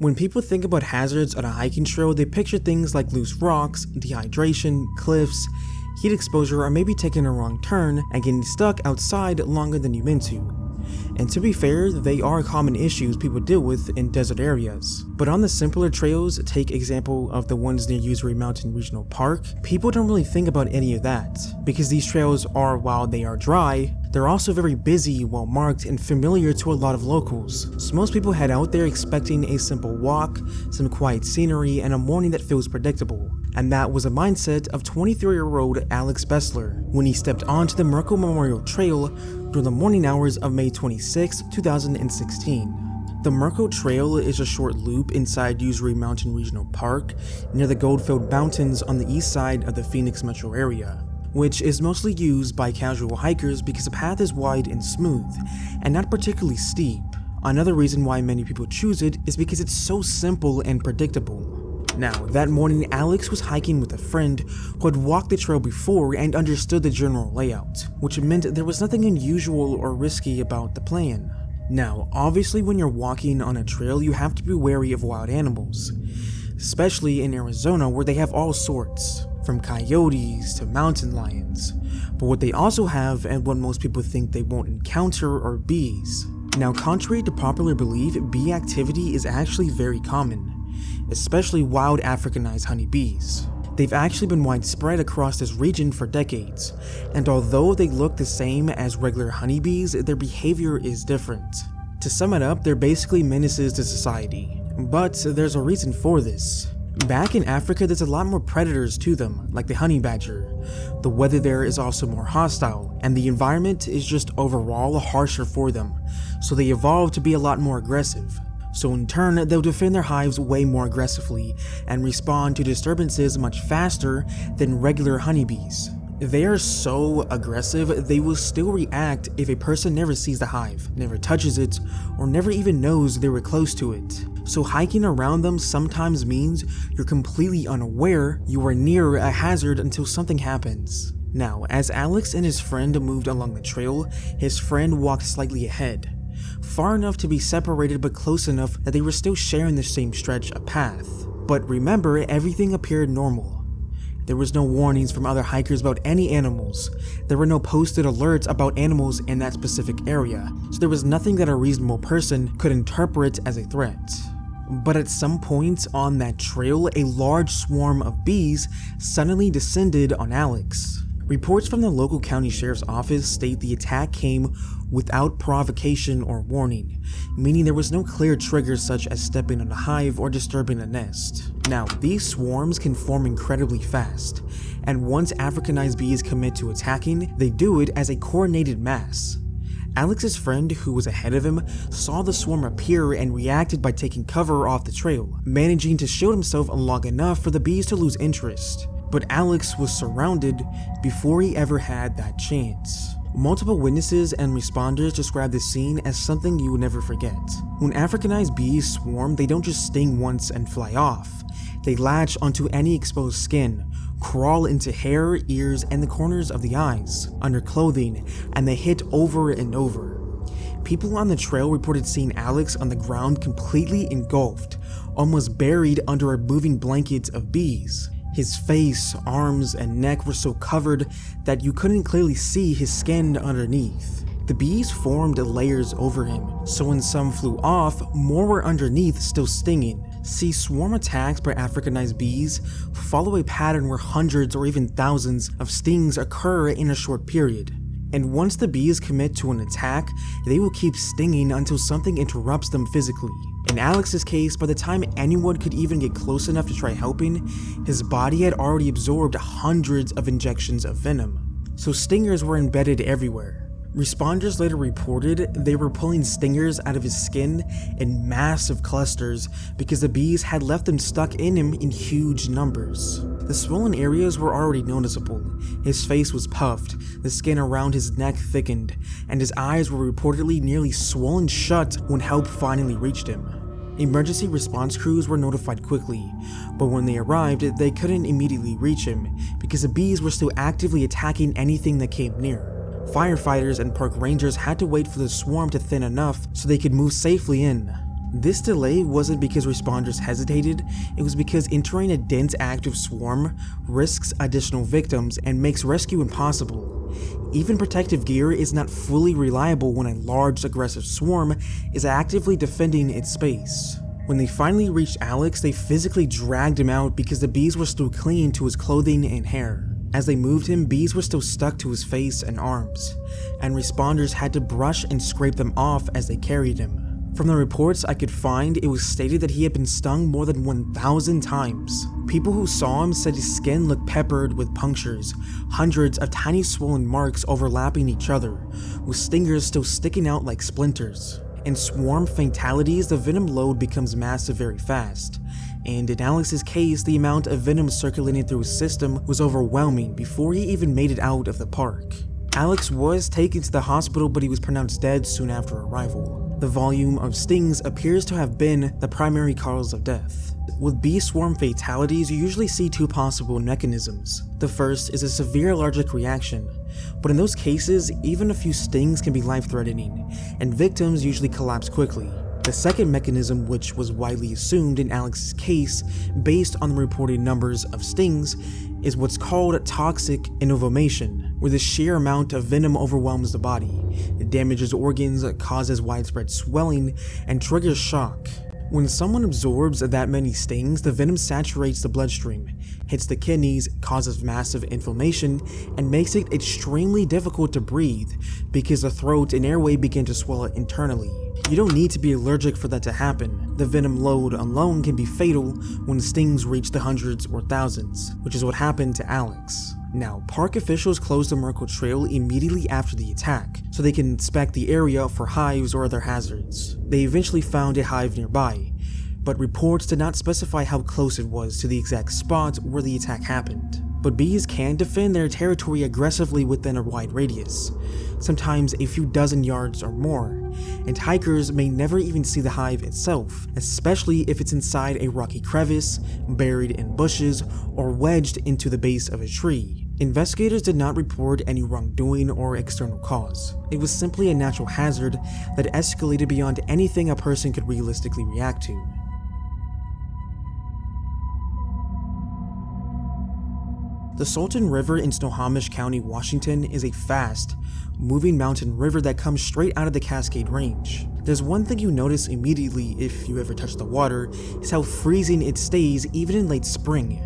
When people think about hazards on a hiking trail, they picture things like loose rocks, dehydration, cliffs, heat exposure, or maybe taking a wrong turn and getting stuck outside longer than you meant to. And to be fair, they are common issues people deal with in desert areas. But on the simpler trails, take example of the ones near Usery Mountain Regional Park, people don't really think about any of that, because these trails are, while they are dry, they're also very busy, well marked, and familiar to a lot of locals. So most people head out there expecting a simple walk, some quiet scenery, and a morning that feels predictable. And that was a mindset of 23-year-old Alex Bessler when he stepped onto the Merkle Memorial Trail during the morning hours of May 26, 2016. The Merkle Trail is a short loop inside Usery Mountain Regional Park near the Goldfield Mountains on the east side of the Phoenix metro area, which is mostly used by casual hikers because the path is wide and smooth, and not particularly steep. Another reason why many people choose it is because it's so simple and predictable. Now, that morning, Alex was hiking with a friend who had walked the trail before and understood the general layout, which meant there was nothing unusual or risky about the plan. Now, obviously when you're walking on a trail, you have to be wary of wild animals, especially in Arizona where they have all sorts, from coyotes to mountain lions. But what they also have, and what most people think they won't encounter, are bees. Now, contrary to popular belief, bee activity is actually very common, especially wild Africanized honeybees. They've actually been widespread across this region for decades, and although they look the same as regular honeybees, their behavior is different. To sum it up, they're basically menaces to society, but there's a reason for this. Back in Africa, there's a lot more predators to them, like the honey badger. The weather there is also more hostile, and the environment is just overall harsher for them, so they evolved to be a lot more aggressive. So in turn, they'll defend their hives way more aggressively and respond to disturbances much faster than regular honeybees. They are so aggressive, they will still react if a person never sees the hive, never touches it, or never even knows they were close to it. So hiking around them sometimes means you're completely unaware you are near a hazard until something happens. Now, as Alex and his friend moved along the trail, his friend walked slightly ahead, far enough to be separated but close enough that they were still sharing the same stretch of path. But remember, everything appeared normal. There was no warnings from other hikers about any animals. There were no posted alerts about animals in that specific area, so there was nothing that a reasonable person could interpret as a threat. But at some point on that trail, a large swarm of bees suddenly descended on Alex. Reports from the local county sheriff's office state the attack came without provocation or warning, meaning there was no clear triggers such as stepping on a hive or disturbing a nest. Now, these swarms can form incredibly fast, and once Africanized bees commit to attacking, they do it as a coordinated mass. Alex's friend, who was ahead of him, saw the swarm appear and reacted by taking cover off the trail, managing to shield himself long enough for the bees to lose interest. But Alex was surrounded before he ever had that chance. Multiple witnesses and responders describe this scene as something you would never forget. When Africanized bees swarm, they don't just sting once and fly off. They latch onto any exposed skin, crawl into hair, ears, and the corners of the eyes, under clothing, and they hit over and over. People on the trail reported seeing Alex on the ground completely engulfed, almost buried under a moving blanket of bees. His face, arms, and neck were so covered that you couldn't clearly see his skin underneath. The bees formed layers over him, so when some flew off, more were underneath still stinging. See, swarm attacks by Africanized bees follow a pattern where hundreds or even thousands of stings occur in a short period. And once the bees commit to an attack, they will keep stinging until something interrupts them physically. In Alex's case, by the time anyone could even get close enough to try helping, his body had already absorbed hundreds of injections of venom. So stingers were embedded everywhere. Responders later reported they were pulling stingers out of his skin in massive clusters because the bees had left them stuck in him in huge numbers. The swollen areas were already noticeable. His face was puffed, the skin around his neck thickened, and his eyes were reportedly nearly swollen shut when help finally reached him. Emergency response crews were notified quickly, but when they arrived, they couldn't immediately reach him because the bees were still actively attacking anything that came near. Firefighters and park rangers had to wait for the swarm to thin enough so they could move safely in. This delay wasn't because responders hesitated, it was because entering a dense active swarm risks additional victims and makes rescue impossible. Even protective gear is not fully reliable when a large aggressive swarm is actively defending its space. When they finally reached Alex, they physically dragged him out because the bees were still clinging to his clothing and hair. As they moved him, bees were still stuck to his face and arms, and responders had to brush and scrape them off as they carried him. From the reports I could find, it was stated that he had been stung more than 1,000 times. People who saw him said his skin looked peppered with punctures, hundreds of tiny swollen marks overlapping each other, with stingers still sticking out like splinters. In swarm fatalities, the venom load becomes massive very fast, and in Alex's case, the amount of venom circulating through his system was overwhelming before he even made it out of the park. Alex was taken to the hospital, but he was pronounced dead soon after arrival. The volume of stings appears to have been the primary cause of death. With bee swarm fatalities, you usually see two possible mechanisms. The first is a severe allergic reaction, but in those cases, even a few stings can be life-threatening, and victims usually collapse quickly. The second mechanism, which was widely assumed in Alex's case based on the reported numbers of stings, is what's called toxic innovation, where the sheer amount of venom overwhelms the body. It damages organs, causes widespread swelling, and triggers shock. When someone absorbs that many stings, the venom saturates the bloodstream, hits the kidneys, causes massive inflammation, and makes it extremely difficult to breathe because the throat and airway begin to swell internally. You don't need to be allergic for that to happen. The venom load alone can be fatal when stings reach the hundreds or thousands, which is what happened to Alex. Now, park officials closed the Merkle Trail immediately after the attack, so they can inspect the area for hives or other hazards. They eventually found a hive nearby, but reports did not specify how close it was to the exact spot where the attack happened. But bees can defend their territory aggressively within a wide radius, sometimes a few dozen yards or more, and hikers may never even see the hive itself, especially if it's inside a rocky crevice, buried in bushes, or wedged into the base of a tree. Investigators did not report any wrongdoing or external cause. It was simply a natural hazard that escalated beyond anything a person could realistically react to. The Sultan River in Snohomish County, Washington is a fast, moving mountain river that comes straight out of the Cascade Range. There's one thing you notice immediately if you ever touch the water, is how freezing it stays even in late spring,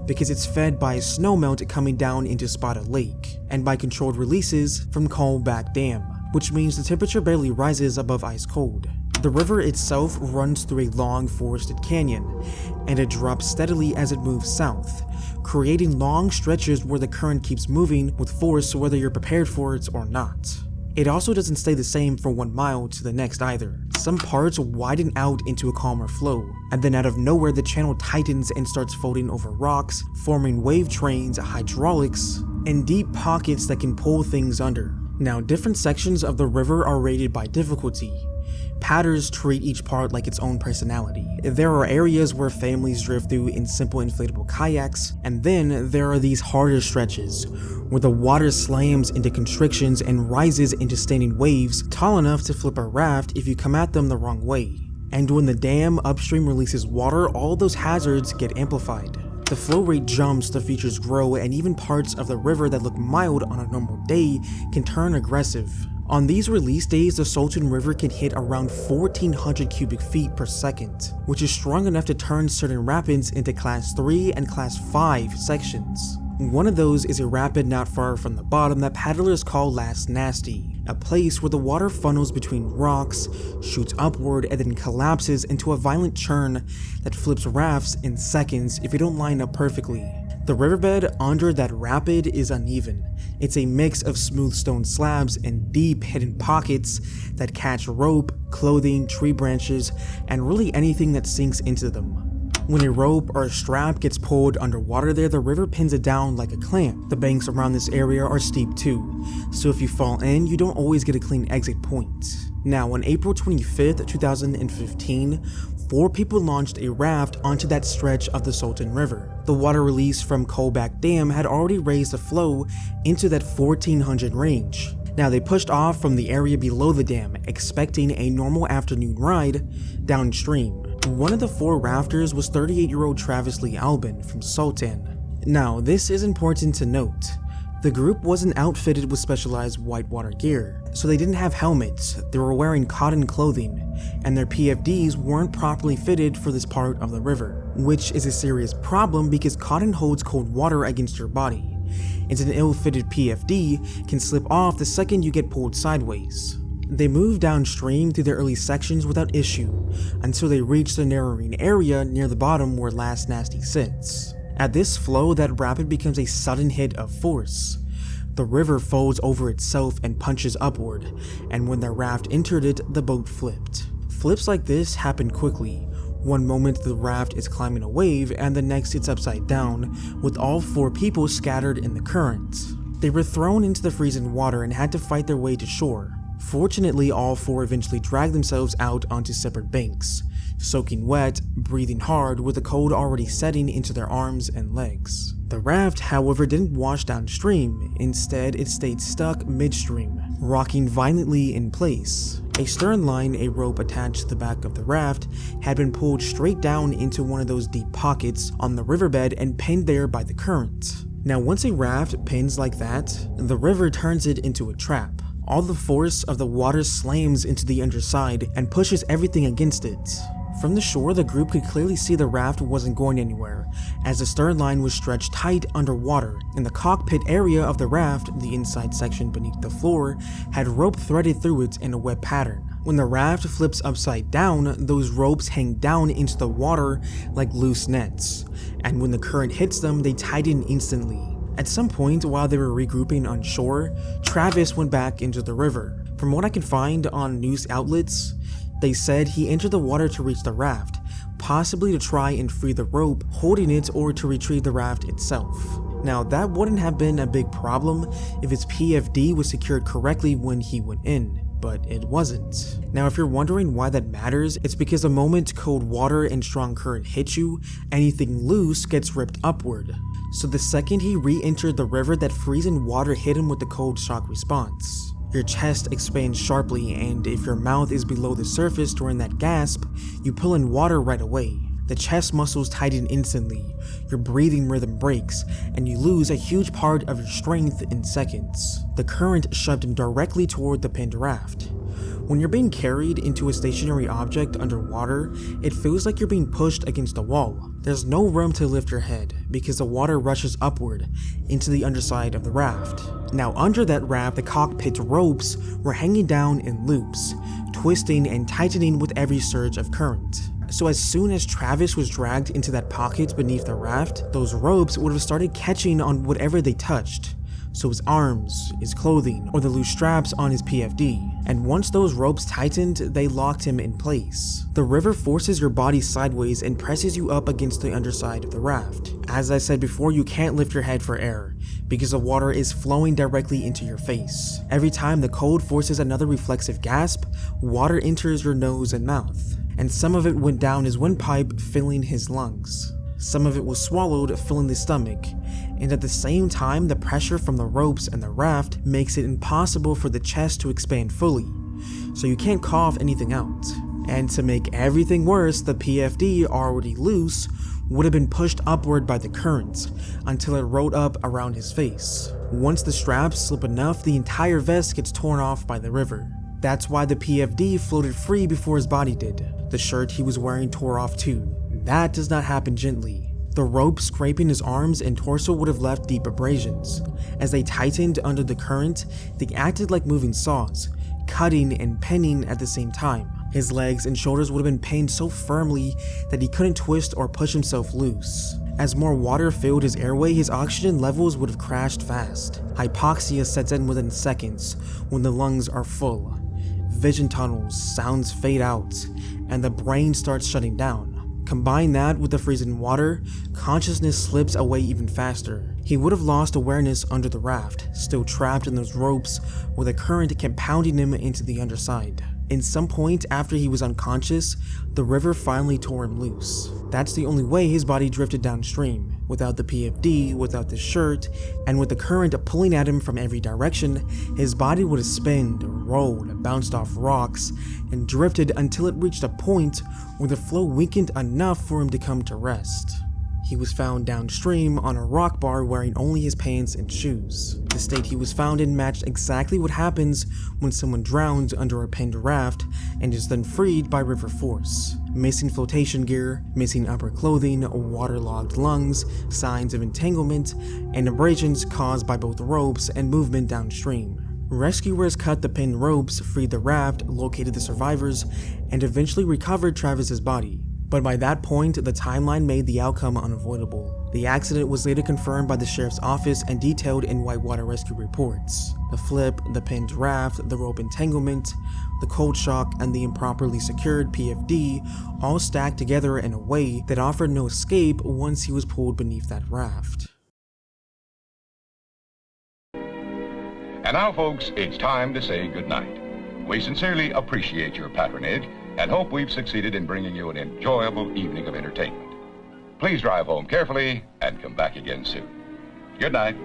because it's fed by snowmelt coming down into Spotted Lake, and by controlled releases from Callback Dam, which means the temperature barely rises above ice cold. The river itself runs through a long forested canyon, and it drops steadily as it moves south, creating long stretches where the current keeps moving with force whether you're prepared for it or not. It also doesn't stay the same from 1 mile to the next either. Some parts widen out into a calmer flow, and then out of nowhere the channel tightens and starts folding over rocks, forming wave trains, hydraulics, and deep pockets that can pull things under. Now, different sections of the river are rated by difficulty. Padders treat each part like its own personality. There are areas where families drift through in simple inflatable kayaks, and then there are these harder stretches, where the water slams into constrictions and rises into standing waves tall enough to flip a raft if you come at them the wrong way. And when the dam upstream releases water, all those hazards get amplified. The flow rate jumps, the features grow, and even parts of the river that look mild on a normal day can turn aggressive. On these release days, the Sultan River can hit around 1,400 cubic feet per second, which is strong enough to turn certain rapids into Class 3 and Class 5 sections. One of those is a rapid not far from the bottom that paddlers call Last Nasty, a place where the water funnels between rocks, shoots upward, and then collapses into a violent churn that flips rafts in seconds if you don't line up perfectly. The riverbed under that rapid is uneven. It's a mix of smooth stone slabs and deep hidden pockets that catch rope, clothing, tree branches, and really anything that sinks into them. When a rope or a strap gets pulled underwater there, the river pins it down like a clamp. The banks around this area are steep too, so if you fall in, you don't always get a clean exit point. Now, on April 25th, 2015, 4 people launched a raft onto that stretch of the Sultan River. The water released from Kolbak Dam had already raised the flow into that 1400 range. Now, they pushed off from the area below the dam, expecting a normal afternoon ride downstream. One of the 4 rafters was 38-year-old Travis Lee Albin from Sultan. Now, this is important to note. The group wasn't outfitted with specialized whitewater gear, so they didn't have helmets, they were wearing cotton clothing, and their PFDs weren't properly fitted for this part of the river, which is a serious problem because cotton holds cold water against your body, and an ill-fitted PFD can slip off the second you get pulled sideways. They moved downstream through the early sections without issue, until they reached the narrowing area near the bottom where Last Nasty sits. At this flow, that rapid becomes a sudden hit of force. The river folds over itself and punches upward, and when the raft entered it, the boat flipped. Flips like this happen quickly. One moment the raft is climbing a wave, and the next it's upside down, with all 4 people scattered in the current. They were thrown into the freezing water and had to fight their way to shore. Fortunately, all 4 eventually dragged themselves out onto separate banks, soaking wet, breathing hard, with the cold already setting into their arms and legs. The raft, however, didn't wash downstream. Instead, it stayed stuck midstream, rocking violently in place. A stern line, a rope attached to the back of the raft, had been pulled straight down into one of those deep pockets on the riverbed and pinned there by the current. Now, once a raft pins like that, the river turns it into a trap. All the force of the water slams into the underside and pushes everything against it. From the shore, the group could clearly see the raft wasn't going anywhere, as the stern line was stretched tight underwater. In the cockpit area of the raft, the inside section beneath the floor, had rope threaded through it in a web pattern. When the raft flips upside down, those ropes hang down into the water like loose nets, and when the current hits them, they tighten instantly. At some point, while they were regrouping on shore, Travis went back into the river. From what I can find on news outlets, they said he entered the water to reach the raft, possibly to try and free the rope holding it or to retrieve the raft itself. Now, that wouldn't have been a big problem if his PFD was secured correctly when he went in, but it wasn't. Now, if you're wondering why that matters, it's because the moment cold water and strong current hit you, anything loose gets ripped upward. So the second he re-entered the river, that freezing water hit him with the cold shock response. Your chest expands sharply, and if your mouth is below the surface during that gasp, you pull in water right away. The chest muscles tighten instantly, your breathing rhythm breaks, and you lose a huge part of your strength in seconds. The current shoved him directly toward the pinned raft. When you're being carried into a stationary object underwater, it feels like you're being pushed against a wall. There's no room to lift your head because the water rushes upward into the underside of the raft. Now, under that raft, the cockpit ropes were hanging down in loops, twisting and tightening with every surge of current. So as soon as Travis was dragged into that pocket beneath the raft, those ropes would have started catching on whatever they touched. So his arms, his clothing, or the loose straps on his PFD. And once those ropes tightened, they locked him in place. The river forces your body sideways and presses you up against the underside of the raft. As I said before, you can't lift your head for air, because the water is flowing directly into your face. Every time the cold forces another reflexive gasp, water enters your nose and mouth. And some of it went down his windpipe, filling his lungs. Some of it was swallowed, filling the stomach, and at the same time, the pressure from the ropes and the raft makes it impossible for the chest to expand fully, so you can't cough anything out. And to make everything worse, the PFD, already loose, would have been pushed upward by the current until it rolled up around his face. Once the straps slip enough, the entire vest gets torn off by the river. That's why the PFD floated free before his body did. The shirt he was wearing tore off too. That does not happen gently. The rope scraping his arms and torso would have left deep abrasions. As they tightened under the current, they acted like moving saws, cutting and pinning at the same time. His legs and shoulders would have been pinned so firmly that he couldn't twist or push himself loose. As more water filled his airway, his oxygen levels would have crashed fast. Hypoxia sets in within seconds when the lungs are full. Vision tunnels, sounds fade out, and the brain starts shutting down. Combine that with the freezing water, consciousness slips away even faster. He would have lost awareness under the raft, still trapped in those ropes with the current kept pounding him into the underside. In some point after he was unconscious, the river finally tore him loose. That's the only way his body drifted downstream. Without the PFD, without the shirt, and with the current pulling at him from every direction, his body would have spinned, rolled, bounced off rocks, and drifted until it reached a point where the flow weakened enough for him to come to rest. He was found downstream on a rock bar wearing only his pants and shoes. The state he was found in matched exactly what happens when someone drowns under a pinned raft and is then freed by river force. Missing flotation gear, missing upper clothing, waterlogged lungs, signs of entanglement, and abrasions caused by both ropes and movement downstream. Rescuers cut the pinned ropes, freed the raft, located the survivors, and eventually recovered Travis's body. But by that point, the timeline made the outcome unavoidable. The accident was later confirmed by the sheriff's office and detailed in whitewater rescue reports. The flip, the pinned raft, the rope entanglement, the cold shock, and the improperly secured PFD all stacked together in a way that offered no escape once he was pulled beneath that raft. And now, folks, it's time to say goodnight. We sincerely appreciate your patronage and hope we've succeeded in bringing you an enjoyable evening of entertainment. Please drive home carefully and come back again soon. Good night.